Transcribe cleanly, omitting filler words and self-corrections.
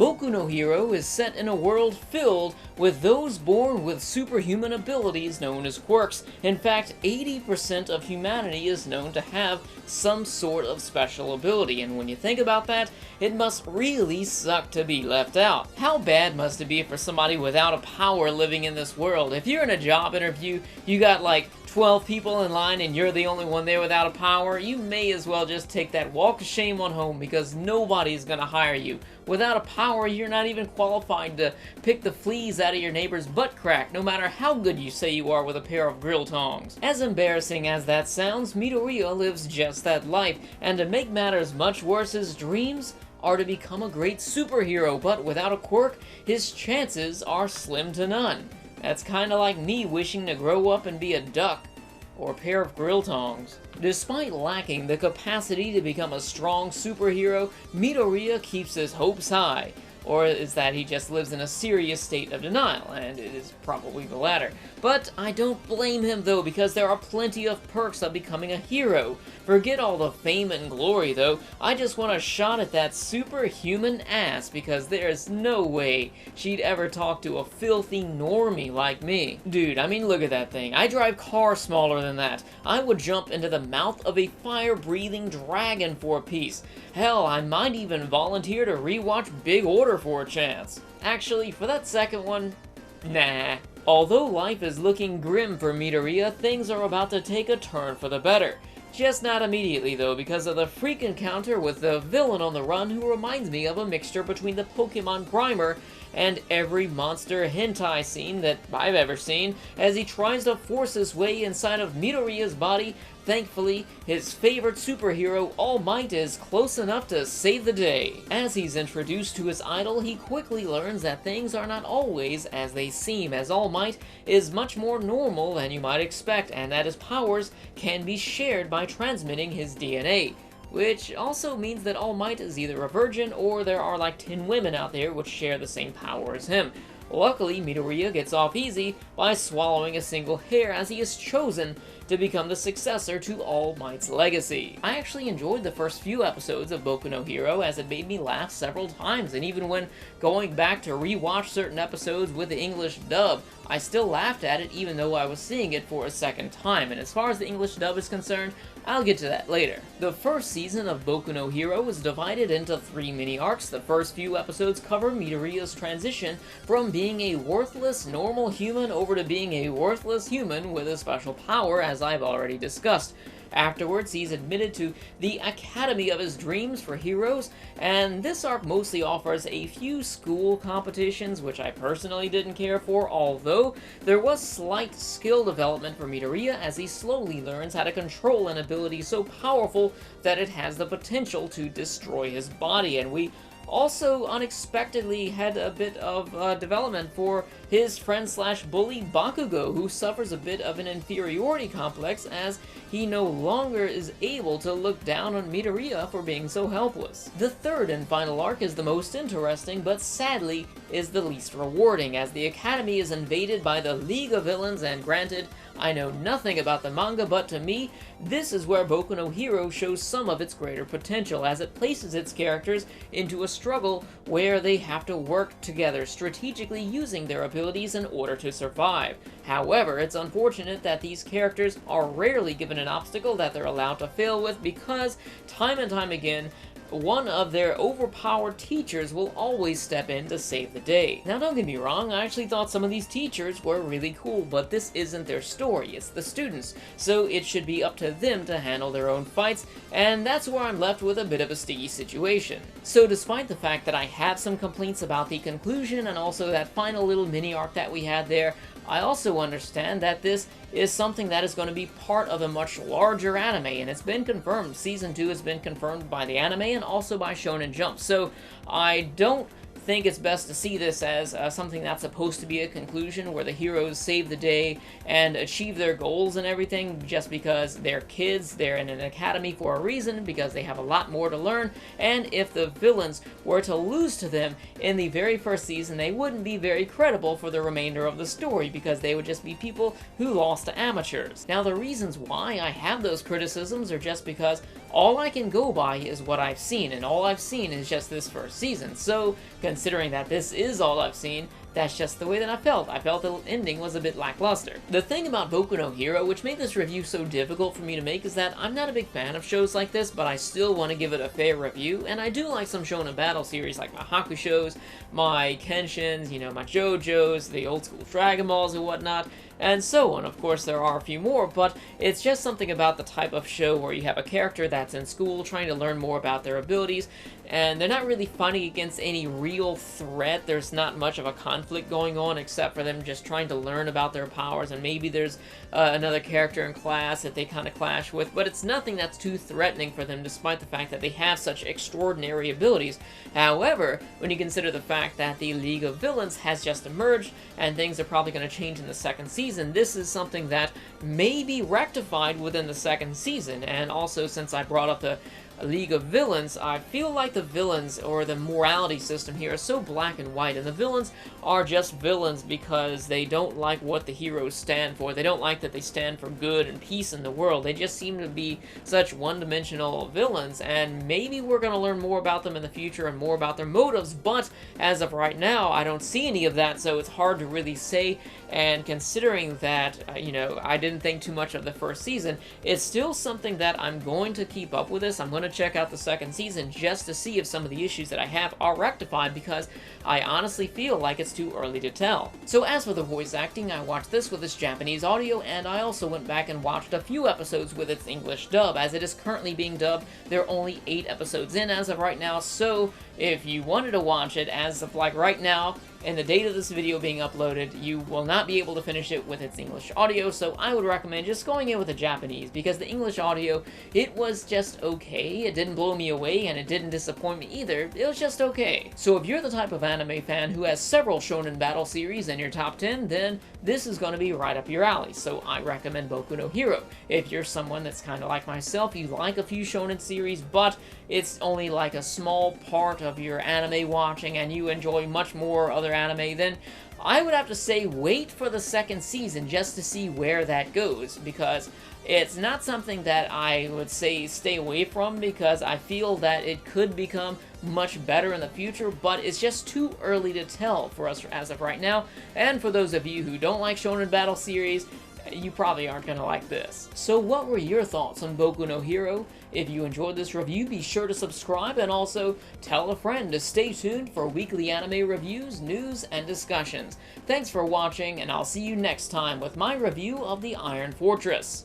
Boku no Hero is set in a world filled with those born with superhuman abilities known as quirks. In fact, 80% of humanity is known to have some sort of special ability, and when you think about that, it must really suck to be left out. How bad must it be for somebody without a power living in this world? If you're in a job interview, you got like 12 people in line and you're the only one there without a power, you may as well just take that walk of shame on home, because nobody's gonna hire you. Without a power, you're not even qualified to pick the fleas out of your neighbor's butt crack, no matter how good you say you are with a pair of grill tongs. As embarrassing as that sounds, Midoriya lives just that life, and to make matters much worse, his dreams are to become a great superhero, but without a quirk, his chances are slim to none. That's kinda like me wishing to grow up and be a duck, or a pair of grill tongs. Despite lacking the capacity to become a strong superhero, Midoriya keeps his hopes high. Or is that he just lives in a serious state of denial, and it is probably the latter. But I don't blame him though, because there are plenty of perks of becoming a hero. Forget all the fame and glory though, I just want a shot at that superhuman ass, because there's no way she'd ever talk to a filthy normie like me. Dude, I mean, look at that thing. I drive cars smaller than that. I would jump into the mouth of a fire-breathing dragon for a piece. Hell, I might even volunteer to rewatch Big Order for a chance. Actually, for that second one, nah. Although life is looking grim for Midoriya, things are about to take a turn for the better. Just not immediately though, because of the freak encounter with the villain on the run who reminds me of a mixture between the Pokemon Grimer and every monster hentai scene that I've ever seen, as he tries to force his way inside of Midoriya's body. Thankfully, his favorite superhero, All Might, is close enough to save the day. As he's introduced to his idol, he quickly learns that things are not always as they seem, as All Might is much more normal than you might expect, and that his powers can be shared by transmitting his DNA. Which also means that All Might is either a virgin, or there are like 10 women out there which share the same power as him. Luckily, Midoriya gets off easy by swallowing a single hair, as he is chosen to become the successor to All Might's legacy. I actually enjoyed the first few episodes of Boku no Hero, as it made me laugh several times, and even when going back to rewatch certain episodes with the English dub, I still laughed at it even though I was seeing it for a second time, and as far as the English dub is concerned, I'll get to that later. The first season of Boku no Hero is divided into 3 mini-arcs. The first few episodes cover Midoriya's transition from being a worthless normal human over to being a worthless human with a special power, as I've already discussed. Afterwards, he's admitted to the academy of his dreams for heroes, and this arc mostly offers a few school competitions, which I personally didn't care for, although there was slight skill development for Midoriya as he slowly learns how to control an ability so powerful that it has the potential to destroy his body, and we also unexpectedly had a bit of development for his friend-slash-bully Bakugo, who suffers a bit of an inferiority complex as he no longer is able to look down on Midoriya for being so helpless. The third and final arc is the most interesting, but sadly is the least rewarding, as the Academy is invaded by the League of Villains, and granted, I know nothing about the manga, but to me, this is where Boku no Hero shows some of its greater potential, as it places its characters into a struggle where they have to work together, strategically using their abilities in order to survive. However, it's unfortunate that these characters are rarely given an obstacle that they're allowed to fail with, because time and time again, one of their overpowered teachers will always step in to save the day. Now don't get me wrong, I actually thought some of these teachers were really cool, but this isn't their story, it's the students, so it should be up to them to handle their own fights, and that's where I'm left with a bit of a sticky situation. So despite the fact that I have some complaints about the conclusion and also that final little mini-arc that we had there, I also understand that this is something that is going to be part of a much larger anime, and it's been confirmed. Season 2 has been confirmed by the anime and also by Shonen Jump, so I don't think it's best to see this as something that's supposed to be a conclusion where the heroes save the day and achieve their goals and everything just because they're kids, they're in an academy for a reason, because they have a lot more to learn, and if the villains were to lose to them in the very first season, they wouldn't be very credible for the remainder of the story, because they would just be people who lost to amateurs. Now, the reasons why I have those criticisms are just because all I can go by is what I've seen, and all I've seen is just this first season. So, considering that this is all I've seen, that's just the way that I felt. I felt the ending was a bit lackluster. The thing about Boku no Hero, which made this review so difficult for me to make, is that I'm not a big fan of shows like this, but I still want to give it a fair review, and I do like some shonen battle series like my Hakushos, my Kenshins, you know, my JoJos, the old school Dragon Balls and whatnot, and so on. Of course, there are a few more, but it's just something about the type of show where you have a character that's in school trying to learn more about their abilities, and they're not really fighting against any real threat. There's not much of a conflict going on except for them just trying to learn about their powers, and maybe there's another character in class that they kind of clash with, but it's nothing that's too threatening for them despite the fact that they have such extraordinary abilities. However, when you consider the fact that the League of Villains has just emerged and things are probably going to change in the second season, this is something that may be rectified within the second season. And also, since I brought up the League of Villains, I feel like the villains, or the morality system here, is so black and white, and the villains are just villains because they don't like what the heroes stand for. They don't like that they stand for good and peace in the world. They just seem to be such one-dimensional villains, and maybe we're going to learn more about them in the future and more about their motives, but as of right now, I don't see any of that, so it's hard to really say. And considering that, you know, I didn't think too much of the first season, it's still something that I'm going to keep up with this. I'm going to check out the second season just to see if some of the issues that I have are rectified, because I honestly feel like it's too early to tell. So as for the voice acting, I watched this with its Japanese audio, and I also went back and watched a few episodes with its English dub. As it is currently being dubbed, there are only 8 episodes in as of right now, so if you wanted to watch it as of like right now, and the date of this video being uploaded, you will not be able to finish it with its English audio, so I would recommend just going in with the Japanese, because the English audio, it was just okay. It didn't blow me away, and it didn't disappoint me either. It was just okay. So if you're the type of anime fan who has several shonen battle series in your top 10, then this is going to be right up your alley, so I recommend Boku no Hero. If you're someone that's kind of like myself, you like a few shonen series, but it's only like a small part of your anime watching, and you enjoy much more other anime, then I would have to say wait for the second season just to see where that goes, because it's not something that I would say stay away from, because I feel that it could become much better in the future, but it's just too early to tell for us as of right now. And for those of you who don't like shonen battle series, you probably aren't going to like this. So what were your thoughts on Boku no Hero? If you enjoyed this review, be sure to subscribe, and also tell a friend to stay tuned for weekly anime reviews, news, and discussions. Thanks for watching, and I'll see you next time with my review of the Iron Fortress.